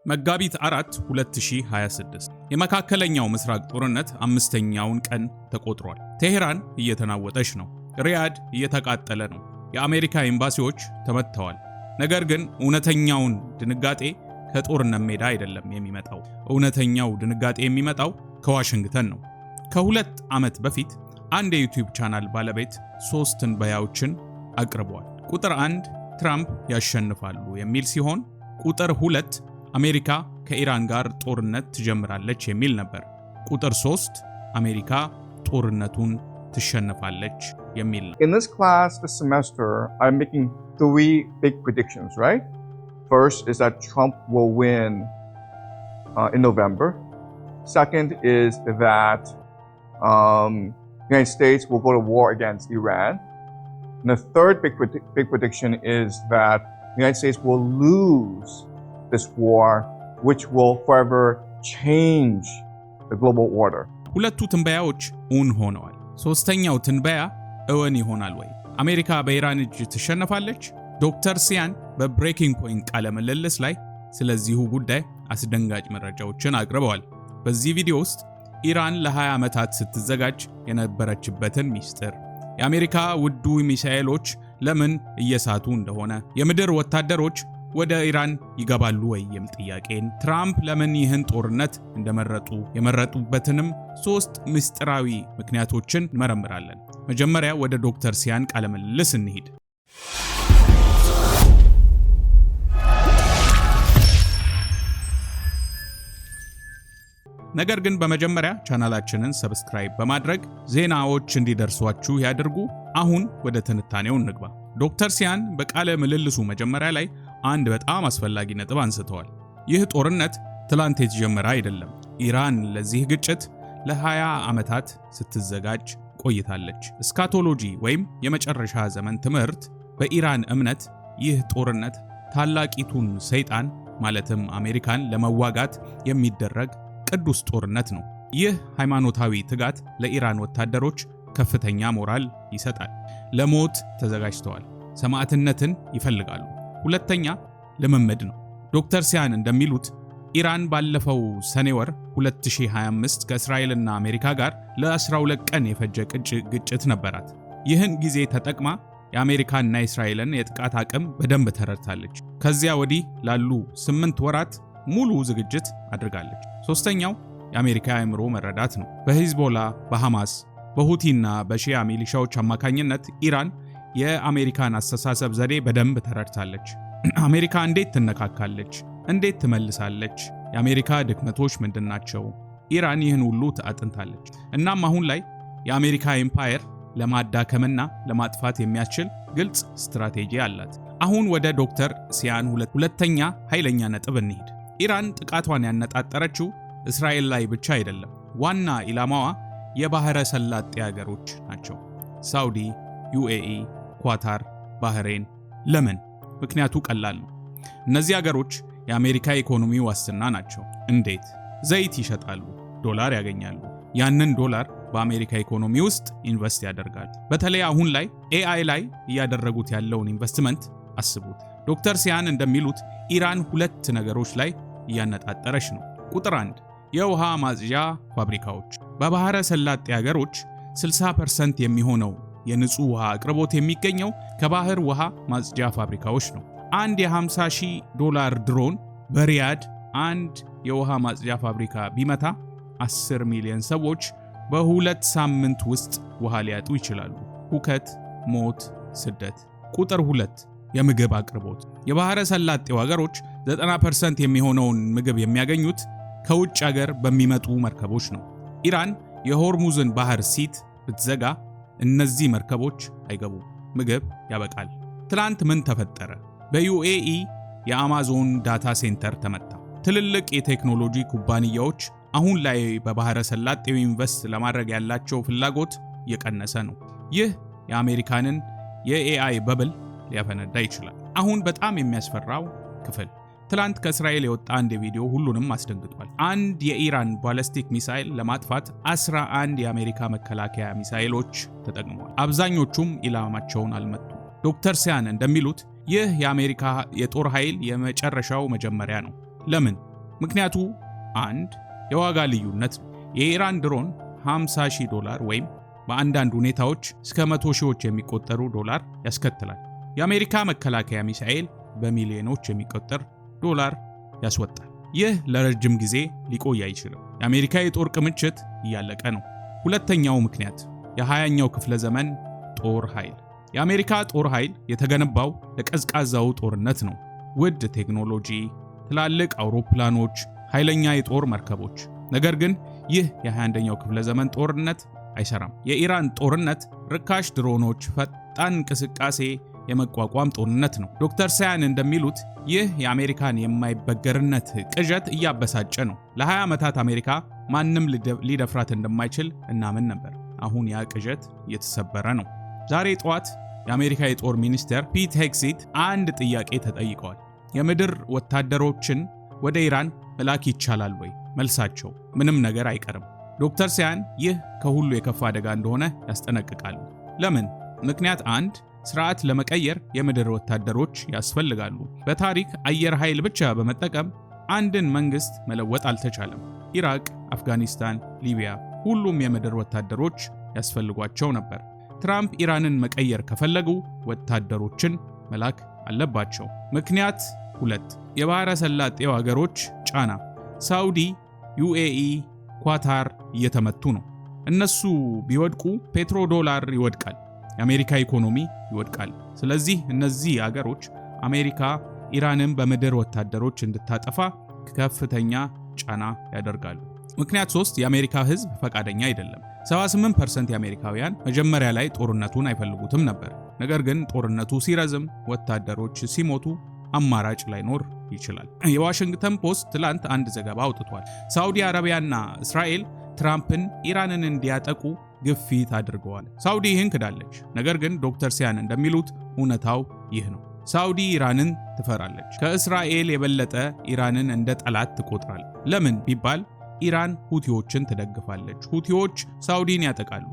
መጋቢት 4 2026 የመካከለኛው ምስራቅ ጦርነት አምስተኛውን ቀን ተቆጥሯል። ቴሄራን እየተናወጠች ነው። ሪያድ እየተቃጠለ ነው። የአሜሪካ ኤምባሲዎች ተመተዋል። ነገር ግን እውነተኛውን ድንጋጤ ከጦርነት ሜዳ አይደለም የሚመጣው። እውነተኛው ድንጋጤ የሚመጣው ከዋሽንግተን ነው። ከሁለት ዓመት በፊት አንድ የዩቲዩብ ቻናል ባለቤት 3 ትንበያዎችን አቅርበዋል። ቁጥር 1 ትራምፕ ያሸንፋሉ የሚል ሲሆን ቁጥር 2 አሜሪካ ከኢራን ጋር ጦርነት ትጀምራለች የሚል ነበር። ቁጥር 3 አሜሪካ ጦርነቱን ትሸነፋለች የሚል ነው። In this class this semester I'm making 3 big predictions, right? First is that Trump will win in November. Second is that United States will go to war against Iran. And the third big prediction is that the United States will lose this war, which will forever change the global order. ሁለቱ ትንበያዎች እውን ሆነዋል። ሶስተኛው ትንበያ እውን ይሆናል ወይ? አሜሪካ በኢራን እጅ ትሸነፋለች? ዶክተር ሲያን በብሬኪንግ ፖይንት ቃለ ምልልስ ላይ ስለዚሁ ጉዳይ አስደንጋጭ መረጃዎችን አቅርበዋል። በዚህ ቪዲዮ ውስጥ ኢራን ለ20 ዓመታት ስትዘጋጅ የነበረችበትን ሚስጥር፣ የአሜሪካ ውዱ ሚሳኤሎች ለምን እየሳቱ እንደሆነ፣ የምድር ወታደሮች ወደ ኢራን ይገባሉ ወይ የሚል ጥያቄን፣ ትራምፕ ለምን ይህን ጦርነት እንደመረጡ የመረጡበትንም 3 ምስጢራዊ ምክንያቶችን እንመረምራለን። መጀመሪያ ወደ ዶክተር ሲያን ቃለ ምልልስ እንሂድ። ነገር ግን በመጀመሪያ ቻናላችንን ሰብስክራይብ በማድረግ ዜናዎች እንዲደርሷችሁ ያድርጉ። አሁን ወደ ትንታኔው እንግባ። ዶክተር ሲያን በቃለ ምልልሱ መጀመሪያ ላይ አንድ በጣም አስፈላጊ ነጥብ አንስተዋል። ይህ ጦርነት ትላንት የተጀመረ አይደለም። ኢራን ለዚህ ግጭት ለ20 ዓመታት ስትዘጋጅ ቆይታለች። እስካቶሎጂ ወይም የመጨረሻ ዘመን ትምህርት በኢራን እምነት ይህ ጦርነት ታላቂቱን ሰይጣን ማለትም አሜሪካን ለመዋጋት የሚደረግ ቅዱስ ጦርነት ነው። ይህ ሃይማኖታዊ ትጋት ለኢራን ወታደሮች ከፍተኛ ሞራል ይሰጣል። ለሞት ተዘጋጅተዋል። ሰማዕትነትን ይፈልጋሉ። ሁለተኛ ልምምድ ነው። ዶክተር ሲያን እንደሚሉት ኢራን ባለፈው ሰኔ ወር 2025 ከእስራኤልና አሜሪካ ጋር ለ12 ቀን የፈጀ ግጭት ነበራት። ይህን ጊዜ ተጠቅማ የአሜሪካና የእስራኤልን የጥቃት አቅም በደንብ ተረድታለች። ከዚያ ወዲህ ላሉ 8 ወራት ሙሉ ዝግጅት አድርጋለች። ሶስተኛው የአሜሪካ አእምሮ መረዳት ነው። በሂዝቦላ፣ በሐማስ፣ በሁቲና በሺያ ሚሊሻዎች አማካኝነት ኢራን የአሜሪካን አስተሳሰብ ዘዴ በደንብ ተረድታለች። አሜሪካ እንዴት ትነካካለች? እንዴት ትመልሳለች? የአሜሪካ ድክመቶች ምንድናቸው? ኢራን ይህን ሁሉ አጥንታለች። እናም አሁን ላይ የአሜሪካ ኤምፓየር ለማዳከምና ለማጥፋት የሚያስችል ግልጽ ስትራቴጂ አላት። አሁን ወደ ዶክተር ሲያን ሁለተኛ ኃይለኛ ነጥብ እንሂድ። ኢራን ጥቃቷን ያነጣጠረችው እስራኤል ላይ ብቻ አይደለም። ዋና ኢላማዋ የባህረ ሰላጤ ሀገሮች ናቸው። ሳውዲ፣ ዩኤኢ፣ ኳታር፣ ባህሬን። ለምን? ምክንያቱ ቀላል ነው። እነዚህ ሀገሮች የአሜሪካ ኢኮኖሚ ዋስትና ናቸው። እንዴት? ዘይት ይሸጣሉ፣ ዶላር ያገኛሉ። ያንን ዶላር በአሜሪካ ኢኮኖሚ ውስጥ ኢንቨስት ያደርጋሉ። በተለይ አሁን ላይ ኤአይ ላይ እያደረጉት ያለውን ኢንቨስትመንት አስቡት። ዶክተር ሲያን እንደሚሉት ኢራን 2 ነገሮች ላይ እያነጣጠረች ነው። ቁጥር 1 የውሃ ማጽጃ ፋብሪካዎች። በባህረ ሰላጤ ሀገሮች 60% የሚሆነው የንጹህ ውሃ አቅርቦት የሚገኘው ከባህር ውሃ ማጽጃ ፋብሪካዎች ነው። አንድ $50,000 ድሮን በሪያድ አንድ የውሃ ማጽጃ ፋብሪካ ቢመታ 10 ሚሊዮን ሰዎች በ2 ሳምንት ውስጥ ውሃ ሊያጡ ይችላሉ። ሁከት፣ ሞት፣ ስደት። ቁጥር 2 የምግብ አቅርቦት። የባህረ ሰላጤው ሀገሮች 90% የሚሆነውን ምግብ የሚያገኙት ከውጭ ሀገር በሚመጡ መርከቦች ነው። ኢራን የሆርሙዝን ባህር ሲት ብትዘጋ እነዚህ መርከቦች አይገቡም፣ ምግብ ያበቃል። ትላንት ምን ተፈጠረ? በዩኤኢ የአማዞን ዳታ ሴንተር ተመታ። ትልልቅ የቴክኖሎጂ ኩባንያዎች አሁን ላይ በባህረ ሰላጤው ኢንቨስት ለማድረግ ያላቸው ፍላጎት እየቀነሰ ነው። ይህ የአሜሪካንን የኤአይ በብል ሊያፈነዳ ይችላል። አሁን በጣም የሚያስፈራው ክፍል ትላንት ከእስራኤል የወጣ አንድ ቪዲዮ ሁሉንም አስደንግጧል። አንድ የኢራን ባሊስቲክ ሚሳኤል ለማጥፋት 11 የአሜሪካ መከላከያ ሚሳኤሎች ተጠቅመዋል። አብዛኞቹም ኢላማቸውን አልመቱም። ዶክተር ሲያን እንደሚሉት ይህ የአሜሪካ የጦር ኃይል የመጨረሻው መጀመሪያ ነው። ለምን? ምክንያቱ አንድ የዋጋ ልዩነት ነው። የኢራን ድሮን $50,000 ወይም በአንዳንድ ሁኔታዎች እስከ 100,000 የሚቆጠሩ ዶላር ያስከትላል። የአሜሪካ መከላከያ ሚሳኤል በሚሊዮኖች የሚቆጠር ዶላር ያስወጣል። ይህ ለረጅም ጊዜ ሊቆይ አይችልም። የአሜሪካ የጦር ክምችት እያለቀ ነው። ሁለተኛው ምክንያት የ20ኛው ክፍለ ዘመን ጦር ኃይል። የአሜሪካ ጦር ኃይል የተገነባው ለቀዝቃዛው ጦርነት ነው። ውድ ቴክኖሎጂ፣ ትላልቅ አውሮፕላኖች፣ ኃይለኛ የጦር መርከቦች። ነገር ግን ይህ የ21ኛው ክፍለ ዘመን ጦርነት አይሰራም። የኢራን ጦርነት ርካሽ ድሮኖች፣ ፈጣን እንቅስቃሴ የመቋቋም ጦርነት ነው። ዶክተር ሳያን እንደሚሉት ይህ የአሜሪካን የማይበገርነት ቅዠት እያበሳጨ ነው። ለ20 ዓመታት አሜሪካ ማንም ሊደፍራት እንደማይችል እናምን ነበር። አሁን ያ ቅዠት እየተሰበረ ነው። ዛሬ ጠዋት የአሜሪካ የጦር ሚኒስቴር ፒት ሄግሴት አንድ ጥያቄ ተጠይቀዋል። የምድር ወታደሮችን ወደ ኢራን መላክ ይቻላል ወይ? መልሳቸው ምንም ነገር አይቀርም። ዶክተር ሳያን ይህ ከሁሉ የከፋ አደጋ እንደሆነ ያስጠነቅቃሉ። ለምን? ምክንያት አንድ ስርዓት ለመቀየር የምድር ወታደሮች ያስፈልጋሉ። በታሪክ አየር ኃይል ብቻ በመጠቀም አንድን መንግስት መለወጥ አልተቻለም። ኢራቅ፣ አፍጋኒስታን፣ ሊቢያ ሁሉም የምድር ወታደሮች ያስፈልጓቸው ነበር። ትራምፕ ኢራንን መቀየር ከፈለጉ ወታደሮችን መላክ አለባቸው። ምክንያት 2 የባህረ ሰላጤው ሀገሮች ጫና። ሳውዲ፣ ዩኤኢ፣ ኳታር እየተመቱ ነው። እነሱ ቢወድቁ ፔትሮ ዶላር ይወድቃል፣ የአሜሪካ ኢኮኖሚ ይወድቃል። ስለዚህ እነዚህ ሀገሮች አሜሪካ ኢራንን በምድር ወታደሮች እንድታጠፋ ከፍተኛ ጫና ያደርጋሉ። ምክንያት 3 የአሜሪካ ህዝብ ፈቃደኛ አይደለም። 78% የአሜሪካውያን መጀመሪያ ላይ ጦርነቱን አይፈልጉትም ነበር። ነገር ግን ጦርነቱ ሲረዝም፣ ወታደሮች ሲሞቱ አማራጭ ላይኖር ይችላል። የዋሽንግተን ፖስት ትላንት አንድ ዘገባ አውጥቷል። ሳውዲ አረቢያና እስራኤል ትራምፕን ኢራንን እንዲያጠቁ ግፊት አድርገዋል። ሳውዲ ይህን ክዳለች። ነገር ግን ዶክተር ሳያን እንደሚሉት እውነታው ይህ ነው። ሳውዲ ኢራንን ትፈራለች። ከእስራኤል የበለጠ ኢራንን እንደ ጠላት ትቆጥራል። ለምን ቢባል ኢራን ሁቲዎችን ትደግፋለች። ሁቲዎች ሳውዲን ያጠቃሉ።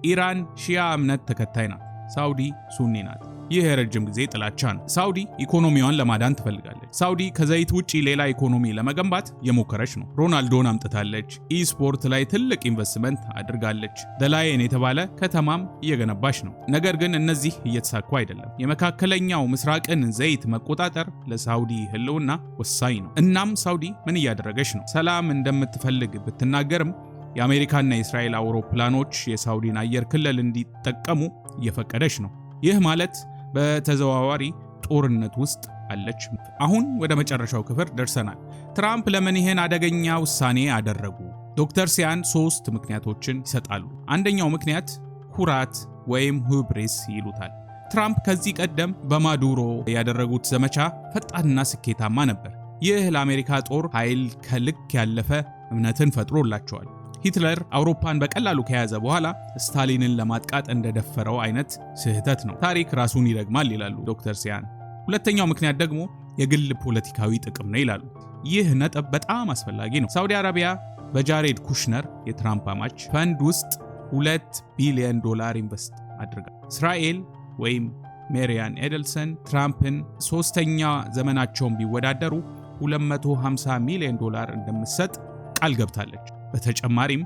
ኢራን ሺያ እምነት ተከታይ ናት፣ ሳውዲ ሱኒ ናት። ይህ የረጅም ጊዜ ጥላቻ ነው። ሳውዲ ኢኮኖሚዋን ለማዳን ትፈልጋለች። ሳውዲ ከዘይት ውጪ ሌላ ኢኮኖሚ ለመገንባት የሞከረች ነው። ሮናልዶን አምጥታለች። ኢስፖርት ላይ ትልቅ ኢንቨስትመንት አድርጋለች። ደላየን የተባለ ከተማም እየገነባች ነው። ነገር ግን እነዚህ እየተሳኩ አይደለም። የመካከለኛው ምስራቅን ዘይት መቆጣጠር ለሳውዲ ህልውና ወሳኝ ነው። እናም ሳውዲ ምን እያደረገች ነው? ሰላም እንደምትፈልግ ብትናገርም የአሜሪካና የእስራኤል አውሮፕላኖች የሳውዲን አየር ክልል እንዲጠቀሙ እየፈቀደች ነው። ይህ ማለት በተዘዋዋሪ ጦርነት ውስጥ አለች። አሁን ወደ መጨረሻው ክፍል ደርሰናል። ትራምፕ ለምን ይህን አደገኛ ውሳኔ አደረጉ? ዶክተር ሳያን 3 ምክንያቶችን ይሰጣሉ። አንደኛው ምክንያት ኩራት ወይም ሁብሪስ ይሉታል። ትራምፕ ከዚህ ቀደም በማዱሮ ያደረጉት ዘመቻ ፈጣንና ስኬታማ ነበር። ይህ ለአሜሪካ ጦር ኃይል ከልክ ያለፈ እምነትን ፈጥሮላቸዋል። ሂትለር አውሮፓን በቀላሉ ከያዘ በኋላ ስታሊንን ለማጥቃት እንደደፈረው አይነት ስህተት ነው። ታሪክ ራሱን ይደግማል ይላሉ ዶክተር ሳያን። ሁለተኛው ምክንያት ደግሞ የግል ፖለቲካዊ ጥቅም ነው ይላሉ። ይህ ነጥብ በጣም አስፈላጊ ነው። ሳውዲ አረቢያ በጃሬድ ኩሽነር የትራምፕ አማች ፈንድ ውስጥ $2 ቢሊዮን ኢንቨስት አድርጋ እስራኤል ወይም ሜሪያን ኤደልሰን ትራምፕን 3ኛ ዘመናቸውን ቢወዳደሩ $250 ሚሊዮን እንደምትሰጥ ቃል ገብታለች። በተጨማሪም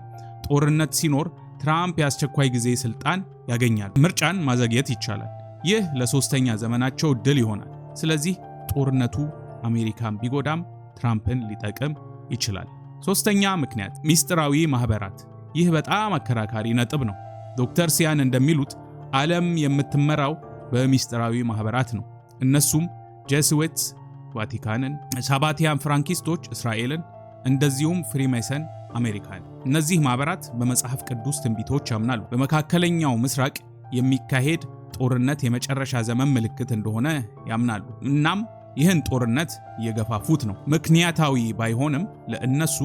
ጦርነት ሲኖር ትራምፕ የአስቸኳይ ጊዜ ስልጣን ያገኛሉ። ምርጫን ማዘግየት ይቻላል። ይህ ለ3ኛ ዘመናቸው ድል ይሆናል። ስለዚህ ጦርነቱ አሜሪካን ቢጎዳም ትራምፕን ሊጠቅም ይችላል። 3ኛ ምክንያት ሚስጥራዊ ማህበራት። ይህ በጣም አከራካሪ ነጥብ ነው። ዶክተር ሳያን እንደሚሉት ዓለም የምትመራው በሚስጥራዊ ማህበራት ነው። እነሱም ጄስዌትስ ቫቲካንን፣ ሳባቲያን ፍራንኪስቶች እስራኤልን፣ እንደዚሁም ፍሪሜሰን አሜሪካን። እነዚህ ማህበራት በመጽሐፍ ቅዱስ ትንቢቶች ያምናሉ። በመካከለኛው ምስራቅ የሚካሄድ ጦርነት የመጨረሻ ዘመን ምልክት እንደሆነ ያምናሉ። እናም ይህን ጦርነት እየገፋፉት ነው። ምክንያታዊ ባይሆንም ለእነሱ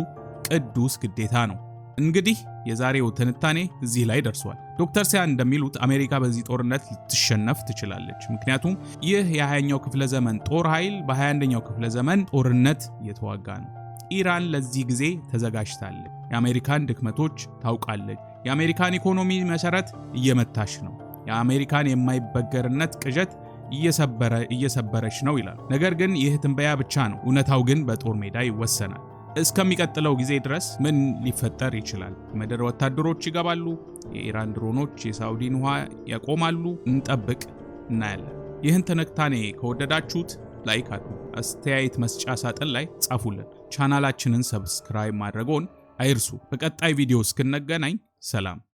ቅዱስ ግዴታ ነው። እንግዲህ የዛሬው ትንታኔ እዚህ ላይ ደርሷል። ዶክተር ሳያን እንደሚሉት አሜሪካ በዚህ ጦርነት ልትሸነፍ ትችላለች። ምክንያቱም ይህ የ20ኛው ክፍለ ዘመን ጦር ኃይል በ21ኛው ክፍለ ዘመን ጦርነት እየተዋጋ ነው። ኢራን ለዚህ ጊዜ ተዘጋጅታለች። የአሜሪካን ድክመቶች ታውቃለች። የአሜሪካን ኢኮኖሚ መሰረት እየመታች ነው። የአሜሪካን የማይበገርነት ቅዠት እየሰበረች ነው ይላል። ነገር ግን ይህ ትንበያ ብቻ ነው። እውነታው ግን በጦር ሜዳ ይወሰናል። እስከሚቀጥለው ጊዜ ድረስ ምን ሊፈጠር ይችላል? ምድር ወታደሮች ይገባሉ? የኢራን ድሮኖች የሳውዲን ውሃ ያቆማሉ? እንጠብቅ፣ እናያለን። ይህን ትንታኔ ከወደዳችሁት ላይክ አድርጉ፣ አስተያየት መስጫ ሳጥን ላይ ጻፉልን። ቻናላችንን ሰብስክራይብ ማድረግዎን አይርሱ። በቀጣይ ቪዲዮ እስክንገናኝ ሰላም።